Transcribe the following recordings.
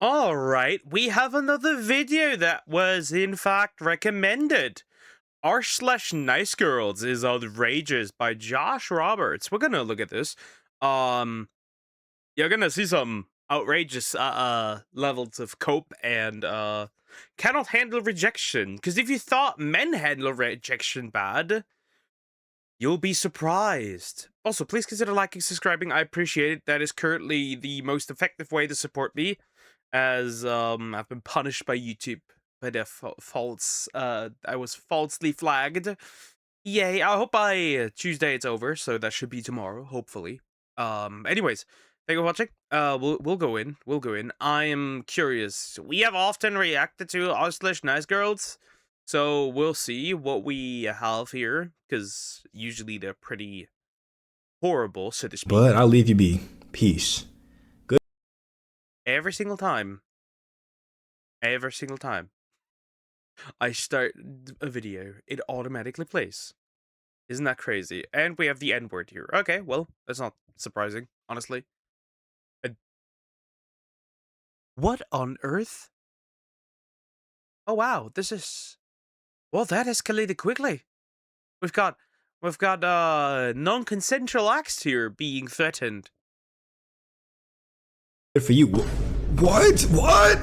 All right, we have another video that was in fact recommended. r/NiceGirls is outrageous by Josh Roberts. We're gonna look at this. You're gonna see some outrageous levels of cope and cannot handle rejection. Because if you thought men handle rejection bad, you'll be surprised. Also, please consider liking, subscribing. I appreciate it. That is currently the most effective way to support me, as I've been punished by YouTube by the I was falsely flagged. Yay! I hope by Tuesday it's over, so that should be tomorrow, hopefully. Anyways, thank you for watching. We'll go in. We'll go in. I am curious. We have often reacted to r/NiceGirls, so we'll see what we have here, because usually they're pretty horrible, so to speak. But I'll leave you be. Peace. Good. Every single time. Every single time I start a video, it automatically plays. Isn't that crazy? And we have the N-word here. Okay, well, that's not surprising, honestly. What on earth? Oh wow, this is... Well, that escalated quickly. We've got non-consensual acts here being threatened. Good for you. What? What?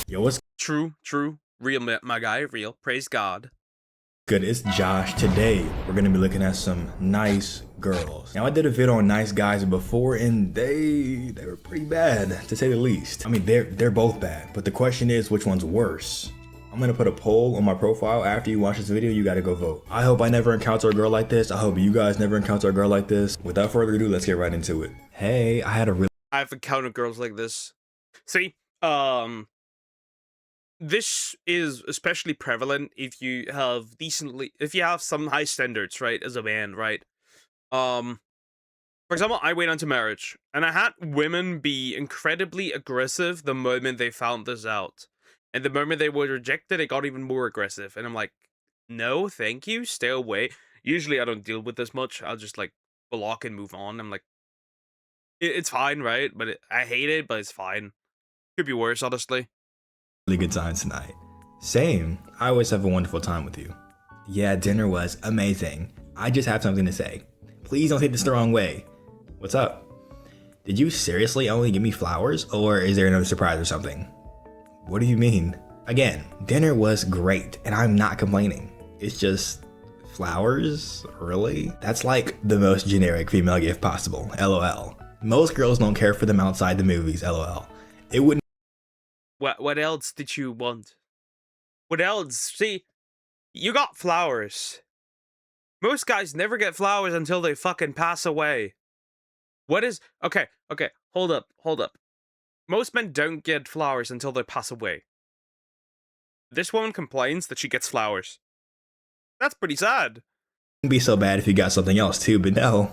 Yo, what's True. Real, my guy, real. Praise God. good? It's Josh. Today, we're gonna be looking at some nice girls. Now, I did a video on nice guys before, and they were pretty bad, to say the least. I mean, they're both bad, but the question is, which one's worse? I'm gonna put a poll on my profile. After you watch this video, you gotta go vote. I hope I never encounter a girl like this. I hope you guys never encounter a girl like this. Without further ado, let's get right into it. Hey, I've encountered girls like this. See, this is especially prevalent if you have some high standards, right, as a man, right? For example, I went on to marriage, and I had women be incredibly aggressive the moment they found this out. And the moment they were rejected, it got even more aggressive. And I'm like, no, thank you, stay away. Usually I don't deal with this much. I'll just like block and move on. I'm like, it's fine, right? But I hate it, but it's fine. Could be worse, honestly. really good time tonight. Same. I always have a wonderful time with you. Yeah, dinner was amazing. I just have something to say. Please don't take this the wrong way. What's up? Did you seriously only give me flowers, or is there another surprise or something? What do you mean? Again, dinner was great, and I'm not complaining. It's just flowers? Really? That's like the most generic female gift possible. LOL. Most girls don't care for them outside the movies. LOL. It wouldn't. What else did you want? What else? See, you got flowers. Most guys never get flowers until they fucking pass away. What is... Okay, hold up. Most men don't get flowers until they pass away. This woman complains that she gets flowers. That's pretty sad. Wouldn't be so bad if you got something else too, but no.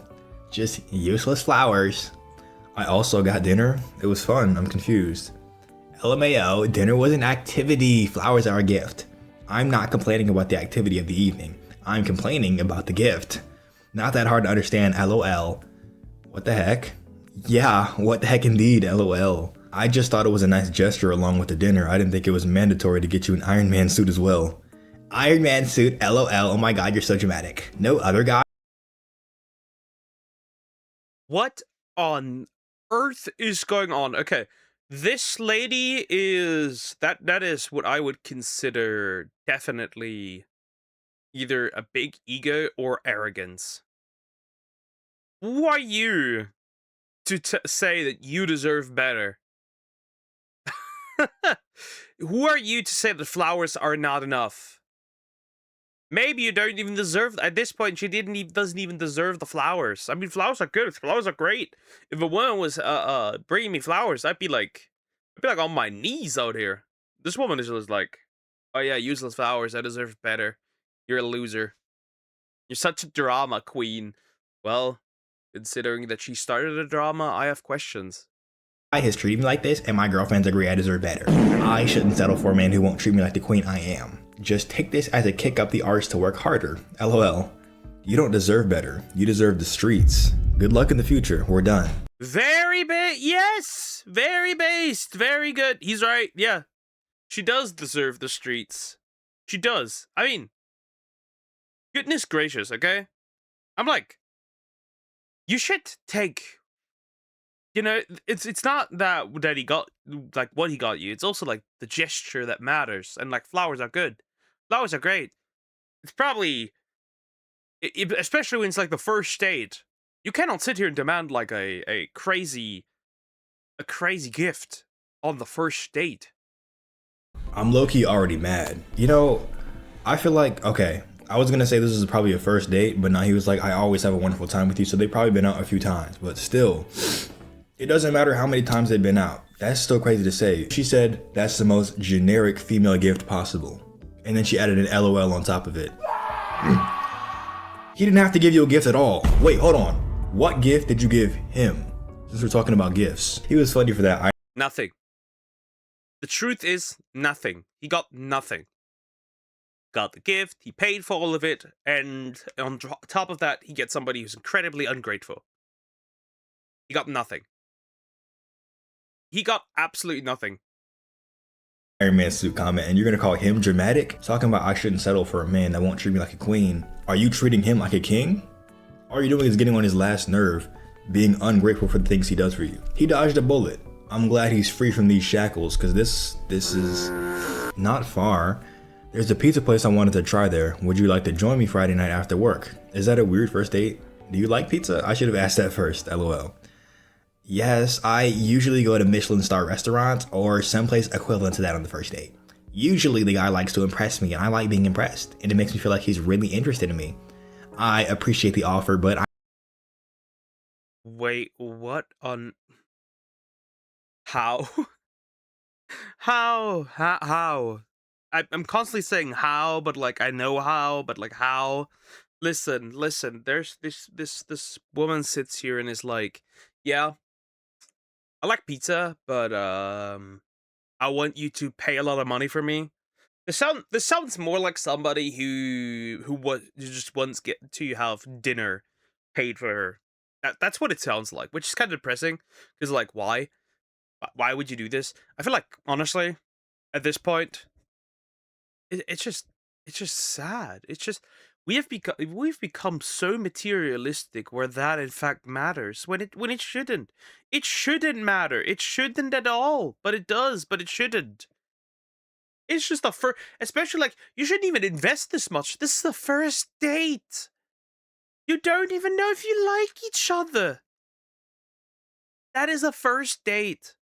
Just useless flowers. I also got dinner. It was fun. I'm confused. LMAO, dinner was an activity. Flowers are a gift. I'm not complaining about the activity of the evening. I'm complaining about the gift. Not that hard to understand, LOL. What the heck? Yeah, what the heck indeed, LOL. I just thought it was a nice gesture along with the dinner. I didn't think it was mandatory to get you an Iron Man suit as well. Iron Man suit, LOL. Oh my god, you're so dramatic. No other guy? What on earth is going on? Okay, this lady is... That is what I would consider definitely either a big ego or arrogance. Who are you to say that you deserve better? Who are you to say that flowers are not enough? Maybe you don't even deserve... At this point, she doesn't even deserve the flowers. I mean, flowers are good. Flowers are great. If a woman was bringing me flowers, I'd be like on my knees out here. This woman is just like, oh yeah, useless flowers. I deserve better. You're a loser. You're such a drama queen. Well, considering that she started a drama, I have questions. Has treated me like this, and my girlfriends agree I deserve better. I shouldn't settle for a man who won't treat me like the queen I am. Just take this as a kick up the arse to work harder. LOL. You don't deserve better. You deserve the streets. Good luck in the future. We're done. Yes, very based, very good. He's right. Yeah, she does deserve the streets. She does. I mean, goodness gracious. Okay, I'm like, you should take. You know, it's not that he got like what he got you. It's also like the gesture that matters, and like flowers are good. Flowers are great. It's probably especially when it's like the first date. You cannot sit here and demand like a crazy gift on the first date. I'm low-key already mad. You know, I feel like, okay, I was gonna say this is probably a first date, but now he was like, I always have a wonderful time with you, so they've probably been out a few times, but still, it doesn't matter how many times they've been out. That's still crazy to say. She said that's the most generic female gift possible. And then she added an LOL on top of it. He didn't have to give you a gift at all. Wait, hold on. What gift did you give him? Since we're talking about gifts. He was funny for that. Nothing. The truth is nothing. He got nothing. Got the gift, he paid for all of it, and on top of that, he gets somebody who's incredibly ungrateful. He got nothing. He got absolutely nothing. Iron Man suit comment, and you're gonna call him dramatic? Talking about I shouldn't settle for a man that won't treat me like a queen. Are you treating him like a king? All you're doing is getting on his last nerve, being ungrateful for the things he does for you. He dodged a bullet. I'm glad he's free from these shackles, because this is not far. There's a pizza place I wanted to try there. Would you like to join me Friday night after work? Is that a weird first date? Do you like pizza? I should have asked that first, lol. Yes, I usually go to Michelin star restaurants or someplace equivalent to that on the first date. Usually the guy likes to impress me and I like being impressed, and it makes me feel like he's really interested in me. I appreciate the offer, but Wait, what on... How? How? I'm constantly saying how, but like I know how, but like how? Listen. There's this woman sits here and is like, yeah, I like pizza, but I want you to pay a lot of money for me. This sounds more like somebody who just wants get to have dinner paid for her. That's what it sounds like, which is kind of depressing. Because like, why? Why would you do this? I feel like honestly, at this point, it's just sad. It's just we've become so materialistic where that in fact matters when it shouldn't. It shouldn't matter. It shouldn't at all. But it does. But it shouldn't. It's just the first, especially like you shouldn't even invest this much. This is the first date. You don't even know if you like each other. That is a first date.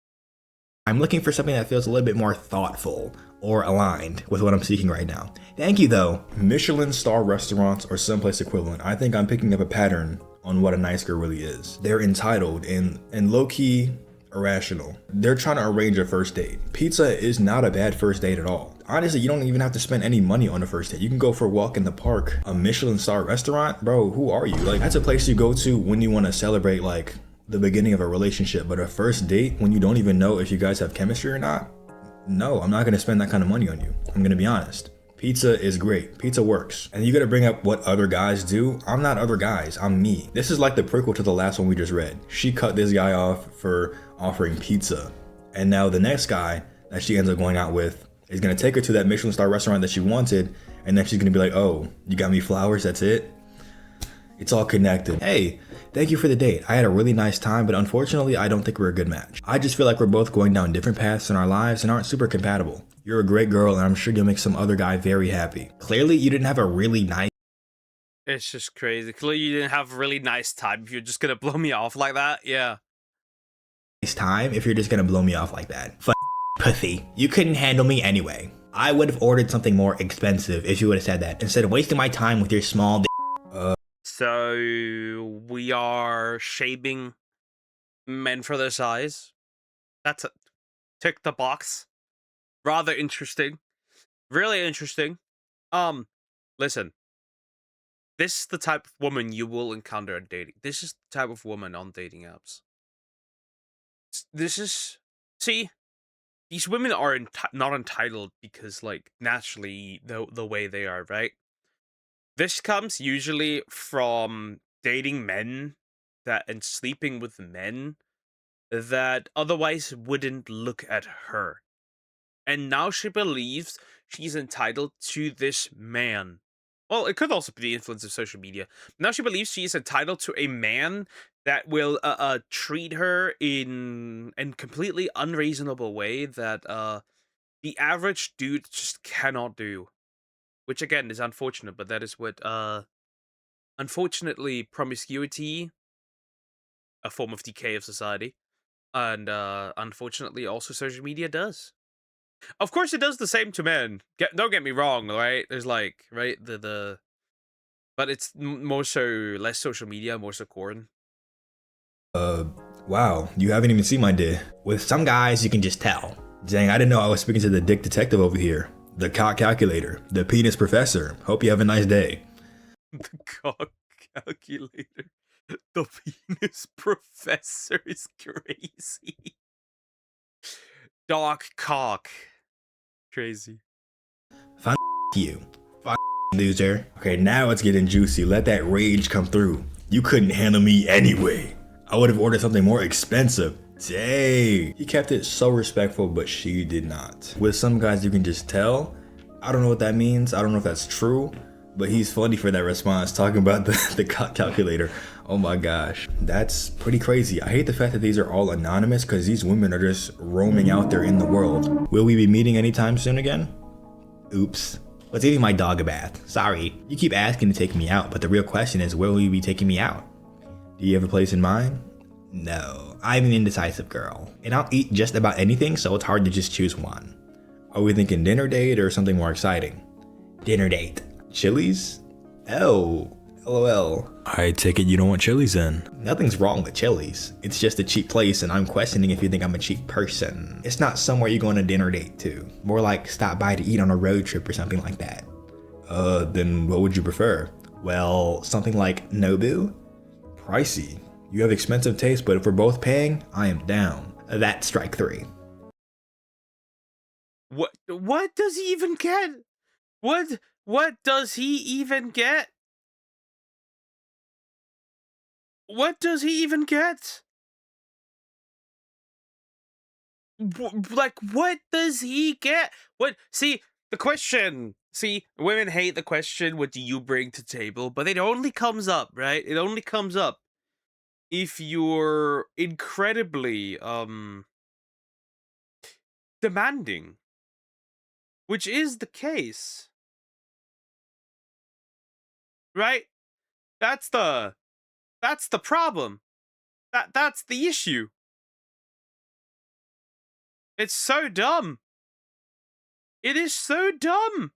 I'm looking for something that feels a little bit more thoughtful or aligned with what I'm seeking right now. Thank you though. Michelin star restaurants or someplace equivalent. I think I'm picking up a pattern on what a nice girl really is. They're entitled and low-key irrational. They're trying to arrange a first date. Pizza is not a bad first date at all. Honestly, you don't even have to spend any money on a first date. You can go for a walk in the park. A Michelin star restaurant? Bro, who are you? Like, that's a place you go to when you want to celebrate like the beginning of a relationship, but a first date when you don't even know if you guys have chemistry or not? No, I'm not gonna spend that kind of money on you. I'm gonna be honest. Pizza is great. Pizza works. And you gotta bring up what other guys do. I'm not other guys, I'm me. This is like the prequel to the last one we just read. She cut this guy off for offering pizza. And now the next guy that she ends up going out with is gonna take her to that Michelin star restaurant that she wanted, and then she's gonna be like, oh, you got me flowers, that's it? It's all connected. Hey, thank you for the date. I had a really nice time, but unfortunately, I don't think we're a good match. I just feel like we're both going down different paths in our lives and aren't super compatible. You're a great girl, and I'm sure you'll make some other guy very happy. Clearly, you didn't have a really nice It's just crazy. Clearly, you didn't have a really nice time if you're just gonna blow me off like that. Yeah. time if you're just gonna blow me off like that. Pussy. You couldn't handle me anyway. I would have ordered something more expensive if you would have said that, instead of wasting my time with your small So we are shaming men for their size. That's a tick the box. Rather interesting. Really interesting. Listen. This is the type of woman you will encounter on dating. This is the type of woman on dating apps. This is... See, these women are not entitled because, like, naturally, the way they are, right? This comes usually from dating men that and sleeping with men that otherwise wouldn't look at her. And now she believes she's entitled to this man. Well, it could also be the influence of social media. Now she believes she is entitled to a man that will treat her in a completely unreasonable way that the average dude just cannot do. Which again is unfortunate, but that is what unfortunately promiscuity, a form of decay of society, and unfortunately also social media does. Of course, it does the same to men. Don't get me wrong, right? There's like, right, but it's more so less social media, more so corn. Wow, you haven't even seen my dick. With some guys, you can just tell. Dang, I didn't know I was speaking to the dick detective over here. The cock calculator, the penis professor. Hope you have a nice day. The cock calculator, the penis professor is crazy. Doc cock, crazy. Fine you. Fine loser. Okay, now it's getting juicy. Let that rage come through. You couldn't handle me anyway. I would have ordered something more expensive. Dang. He kept it so respectful, but she did not. With some guys, you can just tell. I don't know what that means. I don't know if that's true, but he's funny for that response, talking about the calculator. Oh my gosh. That's pretty crazy. I hate the fact that these are all anonymous because these women are just roaming out there in the world. Will we be meeting anytime soon again? Oops. Let's give my dog a bath. Sorry. You keep asking to take me out, but the real question is, where will you be taking me out? Do you have a place in mind? No, I'm an indecisive girl, and I'll eat just about anything, so it's hard to just choose one. Are we thinking dinner date or something more exciting? Dinner date. Chili's? Oh, lol. I take it you don't want Chili's then? Nothing's wrong with Chili's. It's just a cheap place, and I'm questioning if you think I'm a cheap person. It's not somewhere you go on a dinner date to. More like stop by to eat on a road trip or something like that. Then what would you prefer? Well, something like Nobu? Pricey. You have expensive taste, but if we're both paying, I am down. That's strike three. What does he even get? What does he even get? What does he even get? Like, what does he get? What? See, the question. See, women hate the question, what do you bring to table? But it only comes up, right? It only comes up if you're incredibly, demanding. Which is the case. Right? That's the problem. That's the issue. It's so dumb. It is so dumb.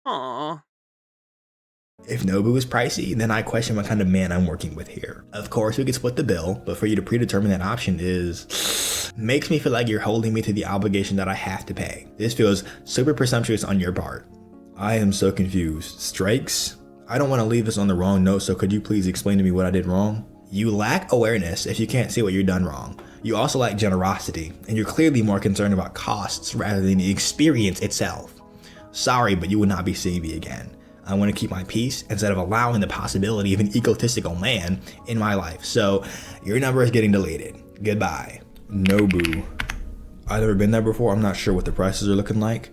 Aww. If Nobu is pricey, then I question what kind of man I'm working with here. Of course, we could split the bill, but for you to predetermine that option is... makes me feel like you're holding me to the obligation that I have to pay. This feels super presumptuous on your part. I am so confused. Strikes? I don't want to leave this on the wrong note, so could you please explain to me what I did wrong? You lack awareness if you can't see what you're done wrong. You also lack generosity, and you're clearly more concerned about costs rather than the experience itself. Sorry, but you will not be seeing me again. I want to keep my peace instead of allowing the possibility of an egotistical man in my life. So your number is getting deleted. Goodbye. Nobu. I've never been there before. I'm not sure what the prices are looking like.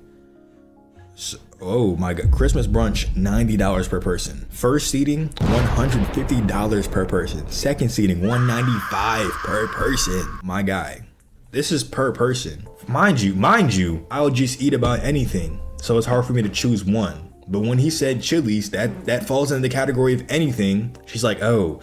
So, oh my god. Christmas brunch, $90 per person. First seating, $150 per person. Second seating, $195 per person. My guy. This is per person. Mind you, I'll just eat about anything. So it's hard for me to choose one. But when he said Chili's, that falls into the category of anything. She's like, oh,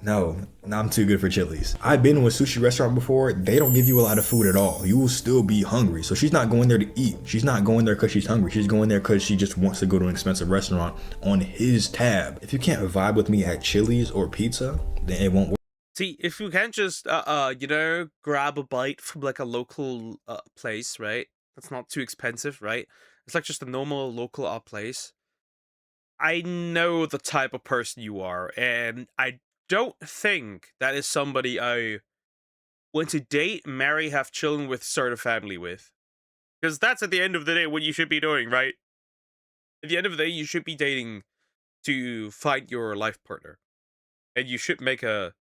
no, I'm too good for Chili's. I've been to a sushi restaurant before. They don't give you a lot of food at all. You will still be hungry. So she's not going there to eat. She's not going there because she's hungry. She's going there because she just wants to go to an expensive restaurant on his tab. If you can't vibe with me at Chili's or pizza, then it won't work. See, if you can't just, grab a bite from like a local place, right? That's not too expensive, right? It's like just a normal local place. I know the type of person you are, and I don't think that is somebody I want to date, marry, have children with, start a family with. Because that's at the end of the day what you should be doing, right? At the end of the day, you should be dating to find your life partner. and you should make a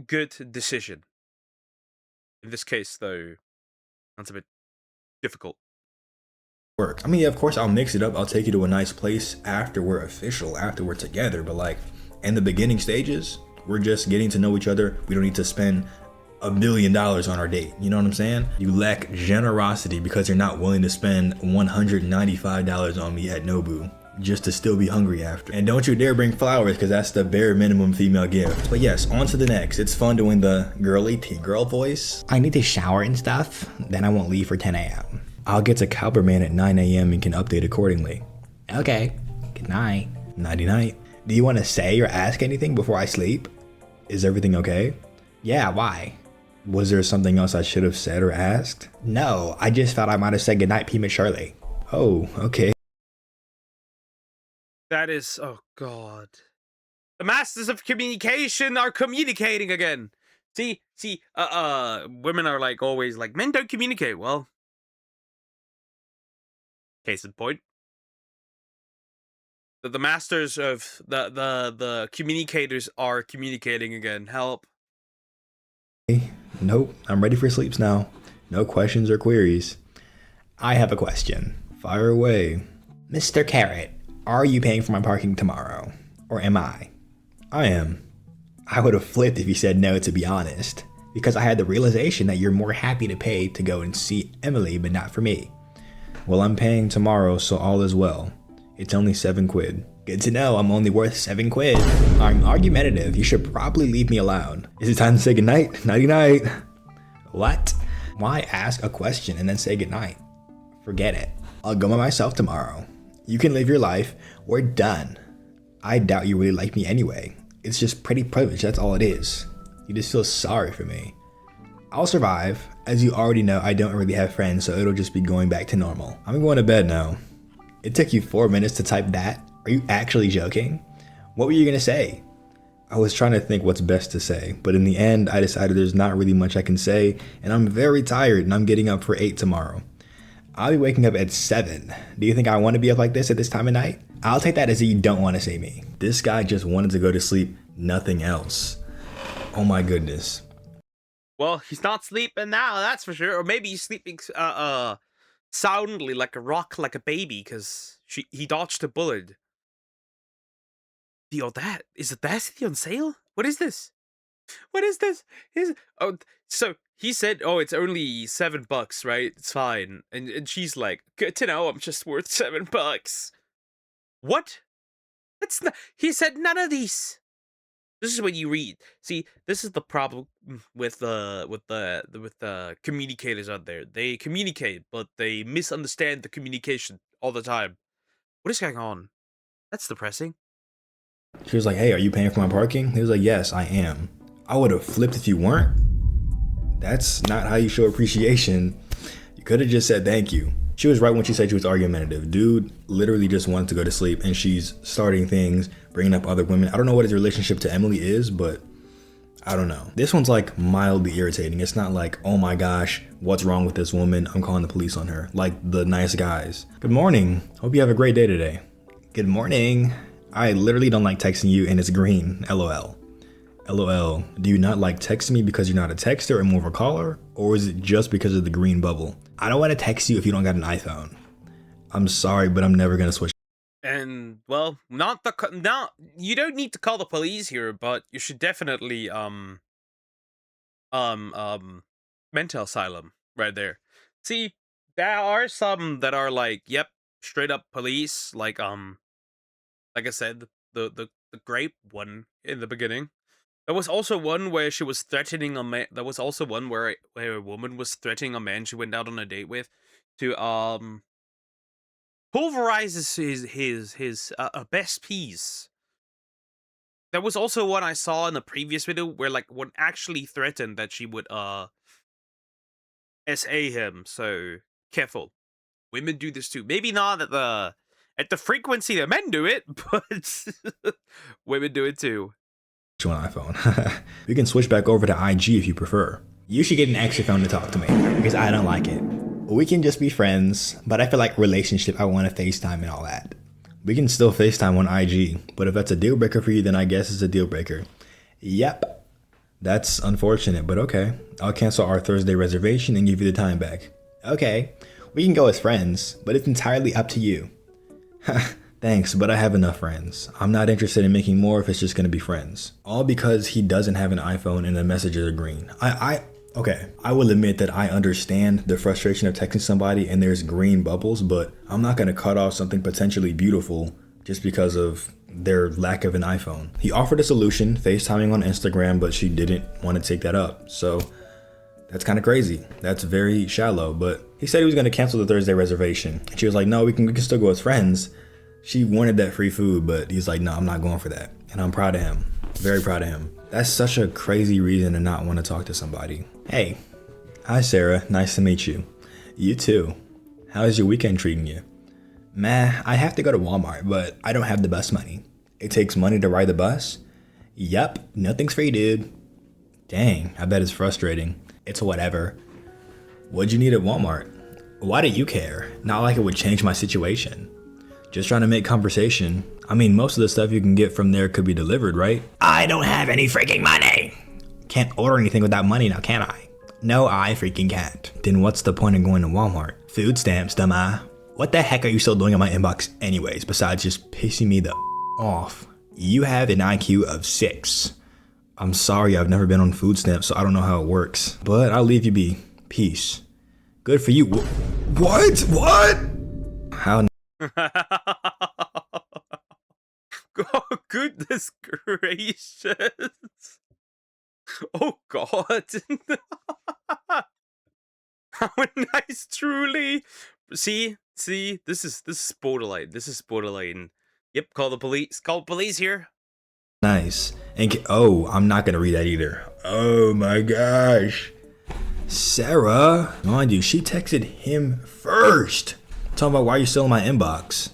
good decision. In this case, though, that's a bit difficult. Work. I mean, yeah, of course, I'll mix it up. I'll take you to a nice place after we're official, after we're together. But like in the beginning stages, we're just getting to know each other. We don't need to spend $1 million on our date. You know what I'm saying? You lack generosity because you're not willing to spend $195 on me at Nobu just to still be hungry after. And don't you dare bring flowers because that's the bare minimum female gift. But yes, on to the next. It's fun doing the girly T-girl voice. I need to shower and stuff. Then I won't leave for 10 a.m. I'll get to Cowperman at 9 a.m. and can update accordingly. Okay. Good night. Nighty night. Do you want to say or ask anything before I sleep? Is everything okay? Yeah, why? Was there something else I should have said or asked? No, I just thought I might have said goodnight prematurely. Oh, okay. That is, oh god. The masters of communication are communicating again. See, women are like always like, men don't communicate well. Case in point. The masters of the communicators are communicating again. Help. Nope, I'm ready for sleeps now. No questions or queries. I have a question. Fire away. Mr. Carrot, are you paying for my parking tomorrow? Or am I? I am. I would have flipped if you said no, to be honest, because I had the realization that you're more happy to pay to go and see Emily, but not for me. Well, I'm paying tomorrow, so all is well. It's only 7 quid. Good to know I'm only worth 7 quid. I'm argumentative. You should probably leave me alone. Is it time to say goodnight? Nighty night. What? Why ask a question and then say goodnight? Forget it. I'll go by myself tomorrow. You can live your life. We're done. I doubt you really like me anyway. It's just pretty privilege, that's all it is. You just feel sorry for me. I'll survive. As you already know, I don't really have friends, so it'll just be going back to normal. I'm going to bed now. It took you 4 minutes to type that? Are you actually joking? What were you gonna say? I was trying to think what's best to say, but in the end, I decided there's not really much I can say, and I'm very tired and I'm getting up for 8 tomorrow. I'll be waking up at 7. Do you think I want to be up like this at this time of night? I'll take that as you don't want to see me. This guy just wanted to go to sleep, nothing else. Oh my goodness. Well, he's not sleeping now, that's for sure. Or maybe he's sleeping soundly like a rock, like a baby, because he dodged a bullet. The audacity on sale? What is this? What is this? So he said, "Oh, it's only $7, right? It's fine." And she's like, "Good to know. I'm just worth $7." What? That's not. He said none of these. This is what you read. See, this is the problem with the communicators out there. They communicate, but they misunderstand the communication all the time. What is going on? That's depressing. She was like, hey, are you paying for my parking? He was like, yes, I am. I would have flipped if you weren't. That's not how you show appreciation. You could have just said thank you. She was right when she said she was argumentative. Dude literally just wanted to go to sleep, and she's starting things, bringing up other women. I don't know what his relationship to Emily is, but I don't know. This one's like mildly irritating. It's not like, oh my gosh, what's wrong with this woman? I'm calling the police on her. Like the nice guys. Good morning. Hope you have a great day today. Good morning. I literally don't like texting you and it's green. LOL. LOL. Do you not like texting me because you're not a texter and more of a caller? Or is it just because of the green bubble? I don't want to text you if you don't got an iPhone. I'm sorry, but I'm never going to switch. And well, not you don't need to call the police here, but you should definitely mental asylum right there. See, there are some that are like, yep, straight up police, like I said, the grape one in the beginning. There was also one where she was threatening a man. There was also one where a woman was threatening a man she went out on a date with to pulverizes his best piece. There was also one I saw in the previous video where like one actually threatened that she would SA him. So careful, women do this too. Maybe not at the frequency that men do it, but women do it too. On iPhone. We can switch back over to IG if you prefer. You should get an extra phone to talk to me because I don't like it. We can just be friends, but I feel like relationship, I want to FaceTime and all that. We can still FaceTime on IG, but if that's a deal breaker for you, then I guess it's a deal breaker. Yep. That's unfortunate, but okay. I'll cancel our Thursday reservation and give you the time back. Okay. We can go as friends, but it's entirely up to you. Thanks, but I have enough friends. I'm not interested in making more if it's just gonna be friends. All because he doesn't have an iPhone and the messages are green. Okay, I will admit that I understand the frustration of texting somebody and there's green bubbles, but I'm not gonna cut off something potentially beautiful just because of their lack of an iPhone. He offered a solution, FaceTiming on Instagram, but she didn't want to take that up. So that's kind of crazy. That's very shallow, but he said he was gonna cancel the Thursday reservation. And she was like, no, we can still go as friends. She wanted that free food, but he's like, no, I'm not going for that. And I'm proud of him. Very proud of him. That's such a crazy reason to not want to talk to somebody. Hey, hi Sarah, nice to meet you. You too. How's your weekend treating you? Meh, I have to go to Walmart, but I don't have the bus money. It takes money to ride the bus? Yep, nothing's free, dude. Dang, I bet it's frustrating. It's whatever. What'd you need at Walmart? Why do you care? Not like it would change my situation. Just trying to make conversation. I mean, most of the stuff you can get from there could be delivered, right? I don't have any freaking money. Can't order anything without money now, can I? No, I freaking can't. Then what's the point of going to Walmart? Food stamps, dumb. What the heck are you still doing in my inbox anyways, besides just pissing me the off? You have an IQ of 6. I'm sorry, I've never been on food stamps, so I don't know how it works. But I'll leave you be. Peace. Good for you. What? How? Oh, goodness gracious. Oh, God. How nice, truly. See, this is borderline. This is borderline. Yep, call the police. Call police here. Nice. And oh, I'm not gonna read that either. Oh my gosh. Sarah, mind you, she texted him first. Talking about why you're still in my inbox.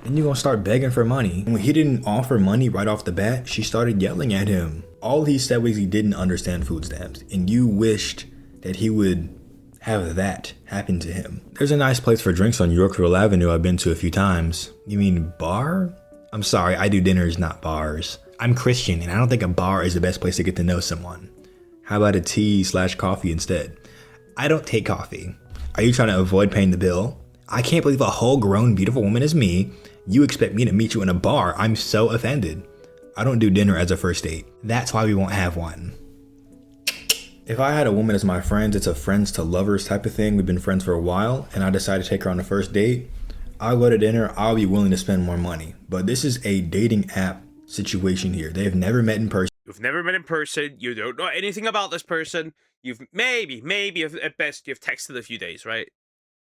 Then you're gonna start begging for money. And when he didn't offer money right off the bat, she started yelling at him. All he said was he didn't understand food stamps. And you wished that he would have that happen to him. There's a nice place for drinks on Yorkville Avenue I've been to a few times. You mean bar? I'm sorry, I do dinners, not bars. I'm Christian and I don't think a bar is the best place to get to know someone. How about a tea/coffee instead? I don't take coffee. Are you trying to avoid paying the bill? I can't believe a whole grown beautiful woman is me. You expect me to meet you in a bar. I'm so offended. I don't do dinner as a first date. That's why we won't have one. If I had a woman as my friend, it's a friends to lovers type of thing. We've been friends for a while and I decide to take her on a first date. I'll go to dinner. I'll be willing to spend more money. But this is a dating app situation here. They've never met in person. You've never met in person. You don't know anything about this person. You've maybe at best you've texted a few days, right?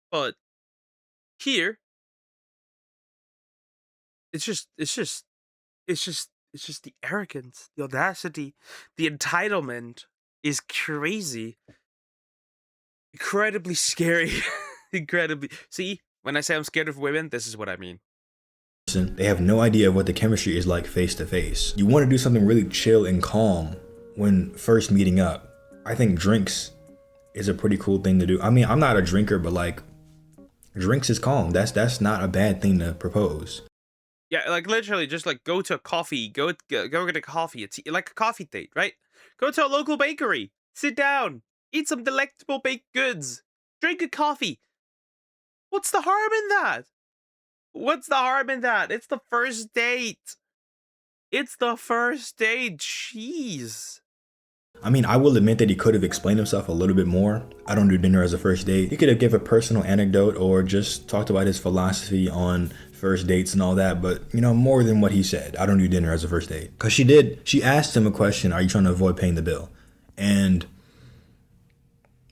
But here, it's just the arrogance, the audacity, the entitlement is crazy. Incredibly scary. Incredibly. See, when I say I'm scared of women, this is what I mean. They have no idea of what the chemistry is like face to face. You want to do something really chill and calm when first meeting up. I think drinks is a pretty cool thing to do. I mean, I'm not a drinker, but like drinks is calm. That's not a bad thing to propose. Yeah, like literally just like go to a coffee, go get a coffee. It's like a coffee date, right? Go to a local bakery, sit down, eat some delectable baked goods, drink a coffee. What's the harm in that? What's the harm in that? It's the first date. It's the first date. Jeez. I mean, I will admit that he could have explained himself a little bit more. I don't do dinner as a first date. He could have given a personal anecdote or just talked about his philosophy on first dates and all that, but you know, more than what he said. I don't do dinner as a first date. Because she asked him a question, are you trying to avoid paying the bill? And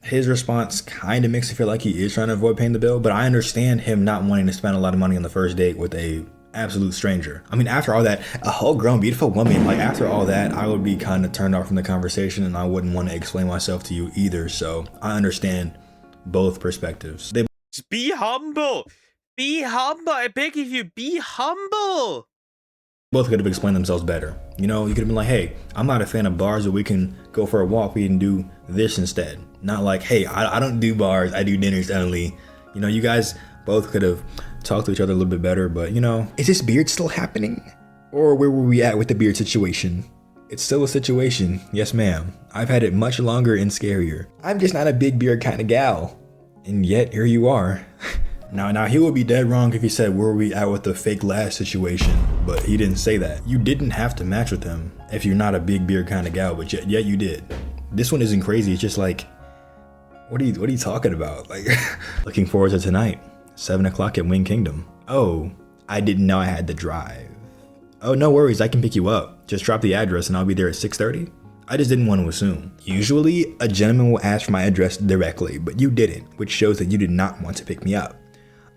his response kind of makes me feel like he is trying to avoid paying the bill, but I understand him not wanting to spend a lot of money on the first date with a absolute stranger. I mean, after all that, a whole grown beautiful woman, like after all that, I would be kind of turned off from the conversation and I wouldn't want to explain myself to you either. So I understand both perspectives. Just be humble. Be humble. I beg of you, be humble. Both could have explained themselves better. You know, you could have been like, hey, I'm not a fan of bars, but we can go for a walk. We can do this instead. Not like, hey, I don't do bars. I do dinners only. You know, you guys both could have talk to each other a little bit better, but you know, is this beard still happening? Or where were we at with the beard situation? It's still a situation, yes ma'am. I've had it much longer and scarier. I'm just not a big beard kind of gal. And yet, here you are. Now he would be dead wrong if he said where we at with the fake lash situation, but he didn't say that. You didn't have to match with him if you're not a big beard kind of gal, but yet you did. This one isn't crazy, it's just like, what are you talking about? Like, looking forward to tonight, 7 o'clock at Wing Kingdom. Oh, I didn't know I had to drive. Oh, no worries, I can pick you up. Just drop the address and I'll be there at 6:30. I just didn't want to assume. Usually, a gentleman will ask for my address directly, but you didn't, which shows that you did not want to pick me up.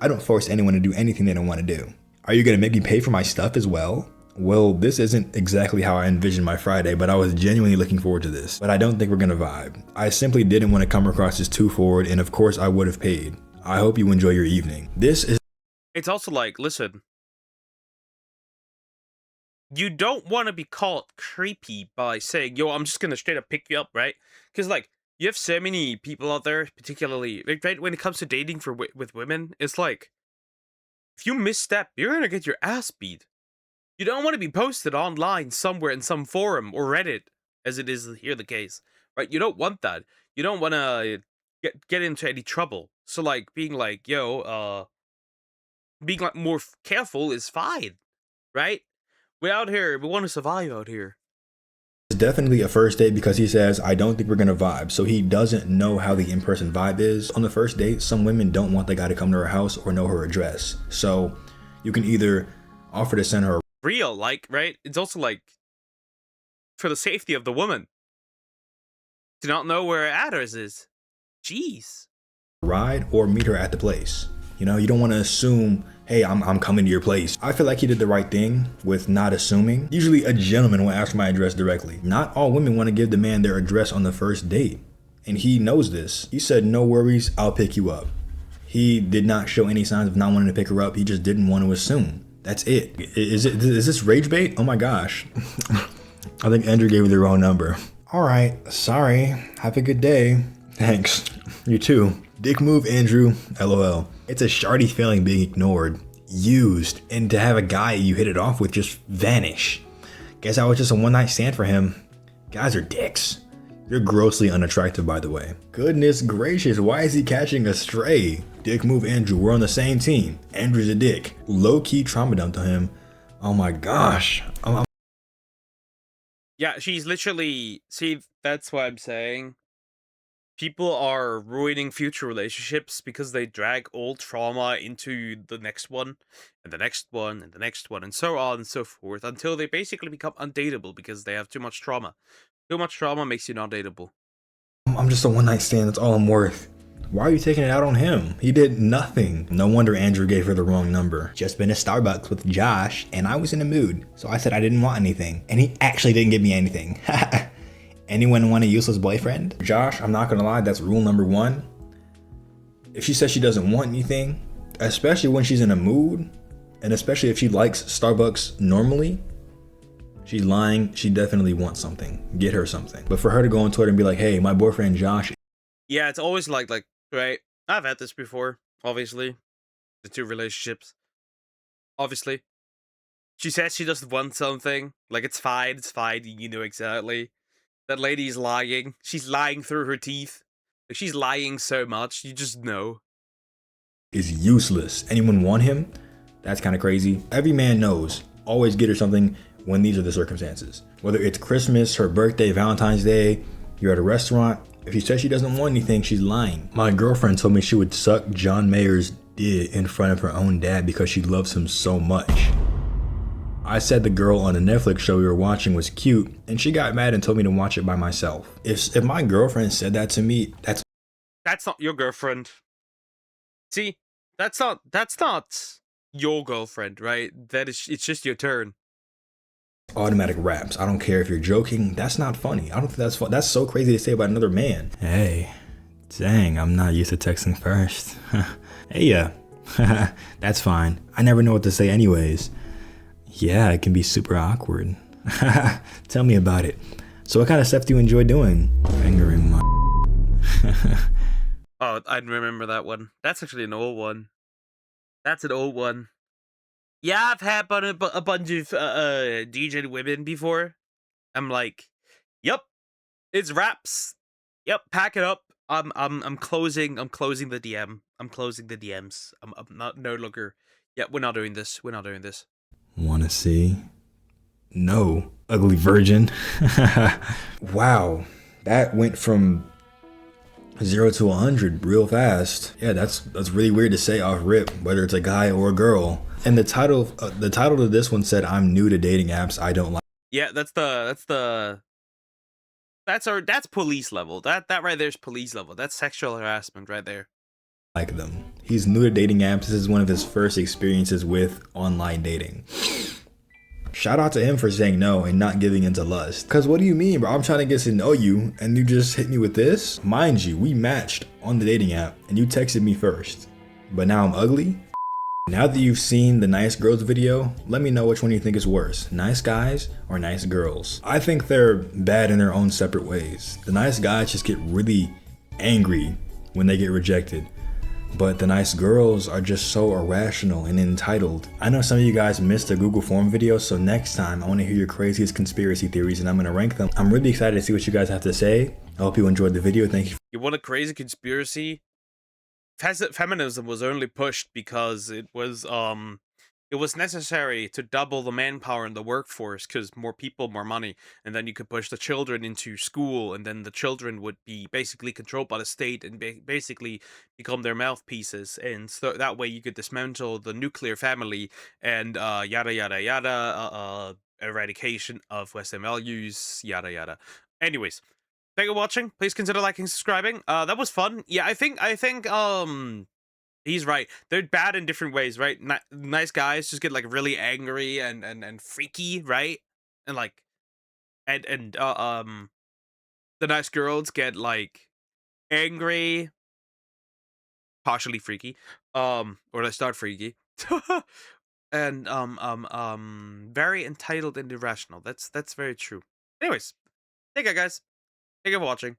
I don't force anyone to do anything they don't want to do. Are you gonna make me pay for my stuff as well? Well, this isn't exactly how I envisioned my Friday, but I was genuinely looking forward to this. But I don't think we're gonna vibe. I simply didn't want to come across as too forward, and of course I would have paid. I hope you enjoy your evening. It's also like, listen, you don't want to be called creepy by saying, yo, I'm just gonna straight up pick you up, right? Because like, you have so many people out there, particularly like, right when it comes to dating with women, it's like, if you misstep, you're gonna get your ass beat. You don't want to be posted online somewhere in some forum or Reddit, as it is here the case, right? You don't want that. You don't want to get into any trouble. So like being like, yo, being like more careful is fine, right? We're out here. We want to survive out here. It's definitely a first date because he says, I don't think we're gonna vibe. So he doesn't know how the in-person vibe is. On the first date, some women don't want the guy to come to her house or know her address. So you can either offer to send her Real, like, right? It's also like, for the safety of the woman, to not know where her address is. Jeez. a ride or meet her at the place. You know, you don't want to assume, hey, I'm coming to your place. I feel like he did the right thing with not assuming. Usually a gentleman will ask for my address directly. Not all women want to give the man their address on the first date. And he knows this. He said, no worries, I'll pick you up. He did not show any signs of not wanting to pick her up. He just didn't want to assume. That's it. Is this rage bait? Oh my gosh. I think Andrew gave me the wrong number. All right, sorry. Have a good day. Thanks. You too. Dick move, Andrew. LOL. It's a shardy feeling being ignored, used, and to have a guy you hit it off with just vanish. Guess I was just a one-night stand for him. Guys are dicks. You're grossly unattractive, by the way. Goodness gracious, why is he catching a stray? Dick move, Andrew. We're on the same team. Andrew's a dick. Low-key trauma dump to him. Oh my gosh. Yeah, she's literally... See, that's what I'm saying. People are ruining future relationships because they drag old trauma into the next one, and the next one, and the next one, and so on and so forth, until they basically become undateable because they have too much trauma. Too much trauma makes you not dateable. I'm just a one-night stand. That's all I'm worth. Why are you taking it out on him? He did nothing. No wonder Andrew gave her the wrong number. Just been to Starbucks with Josh, and I was in a mood, so I said I didn't want anything, and he actually didn't give me anything. Anyone want a useless boyfriend? Josh, I'm not gonna lie, that's rule number 1. If she says she doesn't want anything, especially when she's in a mood, and especially if she likes Starbucks normally, she's lying. She definitely wants something. Get her something. But for her to go on Twitter and be like, hey, my boyfriend Josh. Yeah, it's always like, right? I've had this before, obviously. The two relationships. Obviously. She says she doesn't want something. Like, it's fine, you know exactly. That lady's lying. She's lying through her teeth. Like, she's lying so much, you just know. Is useless. Anyone want him? That's kind of crazy. Every man knows. Always get her something when these are the circumstances. Whether it's Christmas, her birthday, Valentine's Day, you're at a restaurant. If she says she doesn't want anything, she's lying. My girlfriend told me she would suck John Mayer's dick in front of her own dad because she loves him so much. I said the girl on the Netflix show we were watching was cute, and she got mad and told me to watch it by myself. If my girlfriend said that to me, that's not your girlfriend. See, that's not your girlfriend, right? It's just your turn. Automatic raps. I don't care if you're joking. That's not funny. I don't think that's fun. That's so crazy to say about another man. Hey, dang, I'm not used to texting first. Hey, yeah, that's fine. I never know what to say anyways. Yeah, it can be super awkward. Tell me about it. So what kind of stuff do you enjoy doing? Fingering my Oh, I remember that one. That's actually an old one. That's an old one. Yeah, I've had a bunch of DJ women before. I'm like, yep, it's raps. Yep, pack it up. I'm closing the DM. I'm closing the DMs. I'm not no longer. Yeah, we're not doing this. We're not doing this. Wanna see? No, ugly virgin. Wow, that went from 0 to 100 real fast. Yeah, that's really weird to say off rip, whether it's a guy or a girl. And the title of this one said, "I'm new to dating apps. I don't Yeah, that's police level. That right there's police level. That's sexual harassment right there. like them." He's new to dating apps. This is one of his first experiences with online dating. Shout out to him for saying no and not giving into lust. Cause what do you mean, bro? I'm trying to get to know you and you just hit me with this? Mind you, we matched on the dating app and you texted me first. But now I'm ugly? Now that you've seen the Nice Girls video, let me know which one you think is worse, nice guys or nice girls. I think they're bad in their own separate ways. The nice guys just get really angry when they get rejected. But the nice girls are just so irrational and entitled. I know some of you guys missed the Google form video, so next time I want to hear your craziest conspiracy theories and I'm going to rank them. I'm really excited to see what you guys have to say. I hope you enjoyed the video. Thank you. You want a crazy conspiracy? Feminism was only pushed because it was necessary to double the manpower in the workforce because more people, more money, and then you could push the children into school, and then the children would be basically controlled by the state and basically become their mouthpieces, and so that way you could dismantle the nuclear family and yada yada yada, eradication of Western values, yada yada. Anyways. Thank you for watching. Please consider liking and subscribing. That was fun. Yeah, I think he's right. They're bad in different ways, right? Nice guys just get like really angry and freaky, right? And like and the nice girls get like angry, partially freaky, or they start freaky. And very entitled and irrational. That's very true. Anyways, thank you guys. Thank you for watching.